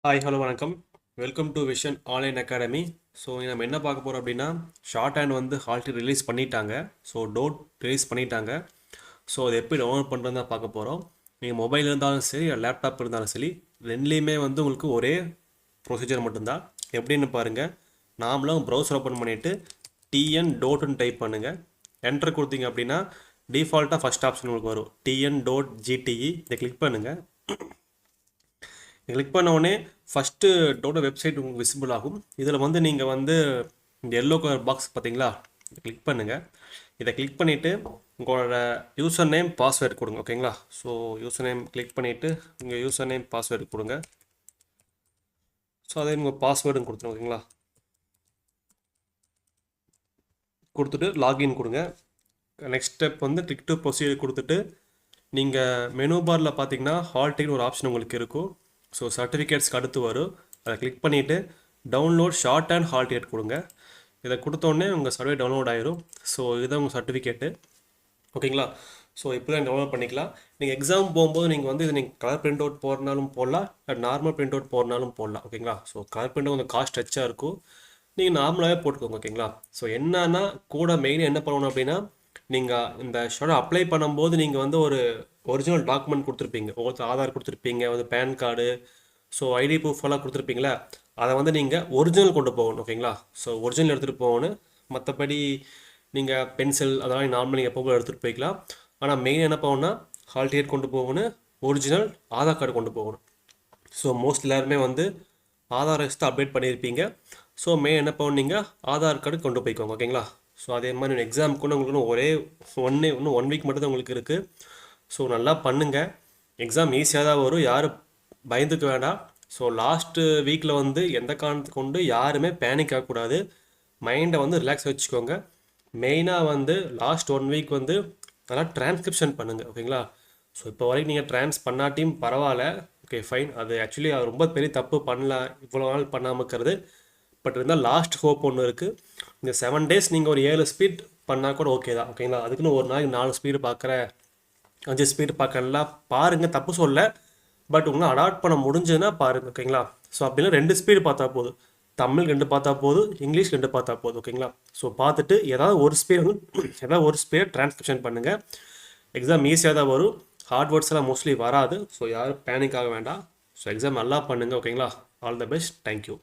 Hi hello வணக்கம். Welcome to vision online academy. So நம்ம என்ன பார்க்க போகிறோம் அப்படின்னா, ஷார்ட் ஹேண்ட் வந்து ஹால்ட் ரிலீஸ் பண்ணிட்டாங்க. ஸோ டோட் ரிலீஸ் பண்ணிட்டாங்க. ஸோ அதை எப்படி டவுன்லோட் பண்ணுறது தான் பார்க்க போகிறோம். நீங்கள் மொபைல் இருந்தாலும் சரி, லேப்டாப் இருந்தாலும் சரி, ரெண்டுலேயுமே வந்து உங்களுக்கு ஒரே ப்ரொசீஜர் மட்டும்தான். எப்படின்னு பாருங்கள். நாமளும் ப்ரௌசர் ஓப்பன் பண்ணிவிட்டு டிஎன் டோட்னு டைப் பண்ணுங்கள். என்டர் கொடுத்தீங்க அப்படின்னா டிஃபால்ட்டாக ஃபஸ்ட் ஆப்ஷன் உங்களுக்கு வரும், டிஎன் டோட் ஜிடிஇ. இதை கிளிக் பண்ணுங்கள். கிளிக் பண்ண உடனே ஃபஸ்ட்டு டோட வெப்சைட் உங்களுக்கு விசிபிள் ஆகும். இதில் வந்து நீங்கள் வந்து இந்த எல்லோ கலர் பாக்ஸ் பார்த்தீங்களா, இதை கிளிக் பண்ணுங்கள். இதை கிளிக் பண்ணிவிட்டு உங்களோட யூசர் நேம் பாஸ்வேர்டு கொடுங்க. ஓகேங்களா. ஸோ யூசர் நேம் கிளிக் பண்ணிவிட்டு உங்கள் யூசர் நேம் பாஸ்வேர்டு கொடுங்க. ஸோ அதே உங்கள் பாஸ்வேர்டும் கொடுத்துருங்க. ஓகேங்களா. கொடுத்துட்டு லாகின் கொடுங்க. நெக்ஸ்ட் ஸ்டெப் வந்து கிளிக் டு ப்ரொசீஜர் கொடுத்துட்டு நீங்கள் மெனு பாரில் பார்த்தீங்கன்னா ஹால்டின்னு ஒரு ஆப்ஷன் உங்களுக்கு இருக்கும். ஸோ சர்டிஃபிகேட்ஸ்க்கு அடுத்து வரும். அதை கிளிக் பண்ணிவிட்டு download short and hall ticket கொடுங்க. இதை கொடுத்தோடனே உங்கள் சர்வே டவுன்லோட் ஆயிரும். ஸோ இதுதான் உங்கள் சர்டிஃபிகேட்டு. ஓகேங்களா. ஸோ இப்போ தான் டவுன்லோட் பண்ணிக்கலாம். நீங்கள் எக்ஸாம் போகும்போது நீங்கள் வந்து இது நீங்கள் கலர் பிரிண்ட் அவுட் போடுறனாலும் போடலாம், நார்மல் பிரிண்ட் அவுட் போடுறனாலும் போடலாம். ஓகேங்களா. ஸோ கலர் பிரிண்ட் கொஞ்சம் காஸ்ட் டச்சாக இருக்கும், நீங்கள் நார்மலாகவே போட்டுக்கோங்க. ஓகேங்களா. ஸோ என்னன்னா கூட மெயினாக என்ன பண்ணணும் அப்படின்னா, நீங்கள் இந்த ஷார்ட் அப்ளை பண்ணும்போது நீங்கள் வந்து ஒரு ஒரிஜினல் டாக்குமெண்ட் கொடுத்துருப்பீங்க. ஒருத்தர் ஆதார் கொடுத்துருப்பீங்க, வந்து PAN card, so ID proof எல்லாம் கொடுத்துருப்பீங்களா, அதை வந்து நீங்கள் ஒரிஜினல் கொண்டு போகணும். ஓகேங்களா. ஸோ ஒரிஜினல் எடுத்துகிட்டு போகணும். மற்றபடி நீங்கள் பென்சில் அதெல்லாம் நார்மலாக நீங்கள் எப்போ எடுத்துகிட்டு போய்க்கலாம். ஆனால் மெயின் என்ன போகணும்னா ஹால் டிக்கெட் கொண்டு போகணும், ஒரிஜினல் ஆதார் கார்டு கொண்டு போகணும். ஸோ மோஸ்ட் எல்லாருமே வந்து ஆதார் தான் அப்டேட் பண்ணியிருப்பீங்க. ஸோ மெயின் என்ன பண்ணணும், நீங்கள் ஆதார் கார்டு கொண்டு போய்க்கோங்க. ஓகேங்களா. ஸோ அதே மாதிரி எக்ஸாமுக்கு உங்களுக்கு ஒரே இன்னும் 1 வீக் மட்டும் தான் உங்களுக்கு இருக்குது. ஸோ நல்லா பண்ணுங்கள். எக்ஸாம் ஈஸியாக தான் வரும், யாரும் பயந்துக்க வேண்டாம். ஸோ லாஸ்ட்டு வீக்கில் வந்து எந்த காரணத்துக்கு கொண்டு யாருமே பேனிக் ஆகக்கூடாது. மைண்டை வந்து ரிலாக்ஸ் வச்சுக்கோங்க. மெயினாக வந்து லாஸ்ட் 1 வீக் வந்து நல்லா டிரான்ஸ்கிரிப்ஷன் பண்ணுங்கள். ஓகேங்களா. ஸோ இப்போ வரைக்கும் நீங்கள் ட்ரான்ஸ் பண்ணாட்டியும் பரவாயில்ல. Okay fine. அது ஆக்சுவலி அது ரொம்ப பெரிய தப்பு பண்ணலாம், இவ்வளோ நாள் பண்ணாமல் இருக்கிறது. பட் இருந்தால் லாஸ்ட் ஹோப் ஒன்று இருக்குது. இந்த 7 டேஸ் நீங்கள் ஒரு 7 ஸ்பீட் பண்ணால் கூட ஓகே தான். ஓகேங்களா. அதுக்குன்னு ஒரு நாளைக்கு 4 ஸ்பீடு பார்க்குற, 5 ஸ்பீடு பார்க்கலாம் பாருங்கள், தப்பு சொல்ல. பட் உங்களை அடாப்ட் பண்ண முடிஞ்சதுன்னா பாருங்கள். ஓகேங்களா. ஸோ அப்படின்னா 2 ஸ்பீடு பார்த்தா போதும். தமிழ் 2 பார்த்தா போதும், இங்கிலீஷ் 2 பார்த்தா போதும். ஓகேங்களா. ஸோ பார்த்துட்டு ஏதாவது ஒரு ஸ்பீடு வந்து ஏதாவது ஒரு ஸ்பீட் ட்ரான்ஸ்கிரிப்ஷன் பண்ணுங்கள். எக்ஸாம் ஈஸியாக தான் வரும், ஹார்ட் வேர்ட்ஸ் எல்லாம் மோஸ்ட்லி வராது. ஸோ யாரும் பேனிக் ஆக வேண்டாம். ஸோ எக்ஸாம் நல்லா பண்ணுங்கள். ஓகேங்களா. All the best. தேங்க்யூ.